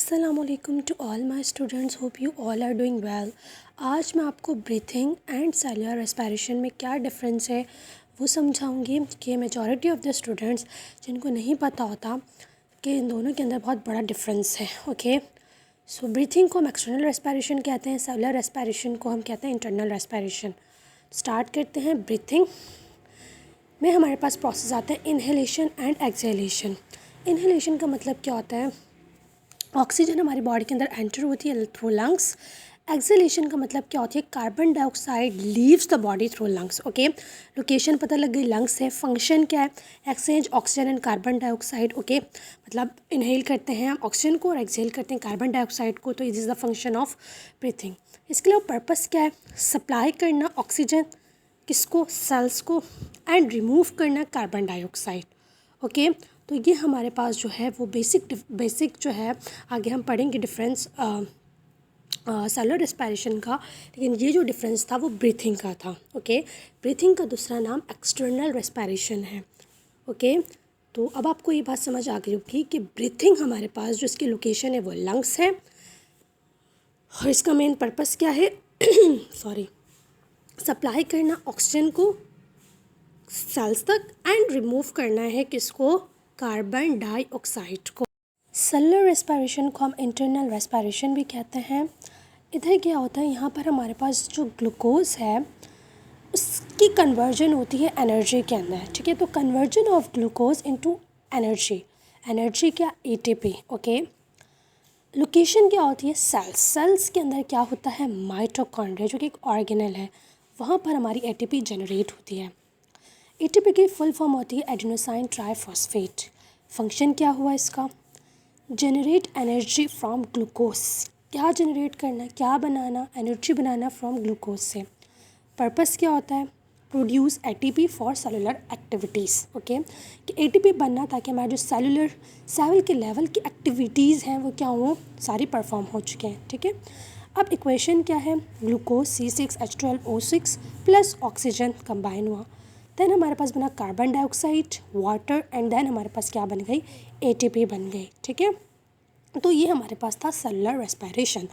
अस्सलामुअलैकुम to all my students, hope you all are doing well. आज मैं आपको ब्रीथिंग एंड सेलुलर रेस्पिरेशन में क्या डिफरेंस है वो समझाऊंगी कि मेजॉरिटी ऑफ द स्टूडेंट्स जिनको नहीं पता होता कि इन दोनों के अंदर बहुत बड़ा डिफरेंस है। ओके, सो ब्रीथिंग को हम एक्सटर्नल रेस्पिरेशन कहते हैं, सेलुलर रेस्पिरेशन को हम कहते हैं इंटरनल रेस्पिरेशन। स्टार्ट करते हैं। ब्रीथिंग में हमारे पास प्रोसेस आता है इनहेलेशन एंड एक्सहेलेशन। इनहेलेशन का मतलब क्या होता है? ऑक्सीजन हमारी बॉडी के अंदर एंटर होती है थ्रू लंग्स। एक्सहेलेशन का मतलब क्या होती है? Carbon dioxide leaves the body through lungs. Okay, location पता लग गई, लंग्स है। फंक्शन क्या है? Exchange oxygen and carbon dioxide. Okay, मतलब इनहेल करते हैं हम ऑक्सीजन को और एक्सहेल करते हैं कार्बन डाइऑक्साइड को, तो it is the function of breathing. इसके लिए पर्पस क्या है? सप्लाई करना ऑक्सीजन किसको? सेल्स को, एंड रिमूव करना कार्बन डाइऑक्साइड। ओके, तो ये हमारे पास जो है वो बेसिक जो है, आगे हम पढ़ेंगे डिफरेंस सेलुलर रेस्पिरेशन का, लेकिन ये जो डिफरेंस था वो ब्रीथिंग का था। ओके, ब्रीथिंग का दूसरा नाम एक्सटर्नल रेस्पिरेशन है। ओके, तो अब आपको ये बात समझ आ गई होगी कि ब्रीथिंग हमारे पास जो इसकी लोकेशन है वो लंग्स है, और इसका मेन पर्पस क्या है? सॉरी, सप्लाई करना ऑक्सीजन को सेल्स तक, एंड रिमूव करना है किसको? कार्बन डाइऑक्साइड को। सेलुलर रेस्पिरेशन को हम इंटरनल रेस्पिरेशन भी कहते हैं। इधर क्या होता है, यहाँ पर हमारे पास जो ग्लूकोज है उसकी कन्वर्जन होती है एनर्जी के अंदर। ठीक है, तो conversion of glucose into energy, energy क्या? एटीपी। ओके, लोकेशन क्या होती है? सेल्स। सेल्स के अंदर क्या होता है? माइटोकॉन्ड्रिया जो कि एक ऑर्गेनल है, वहाँ पर हमारी एटीपी जनरेट होती है। एटीपी की फुल फॉर्म होती है एडेनोसाइन ट्राइफॉस्फेट। फंक्शन क्या हुआ इसका? Generate energy from glucose. क्या जनरेट करना, क्या बनाना? एनर्जी बनाना फ्रॉम ग्लूकोज से। पर्पस क्या होता है? Produce ATP for cellular activities. Okay, कि एटीपी बनना ताकि हमारे जो सेल के लेवल की एक्टिविटीज़ हैं वो क्या हो? सारी परफॉर्म हो चुके हैं। ठीक है, अब इक्वेशन क्या है? Glucose C6H12O6 plus oxygen combine हुआ, देन हमारे पास बना carbon dioxide, water, and then हमारे पास क्या बन गई? एटीपी बन गई। ठीक है, तो ये हमारे पास था सेलुलर रेस्पिरेशन।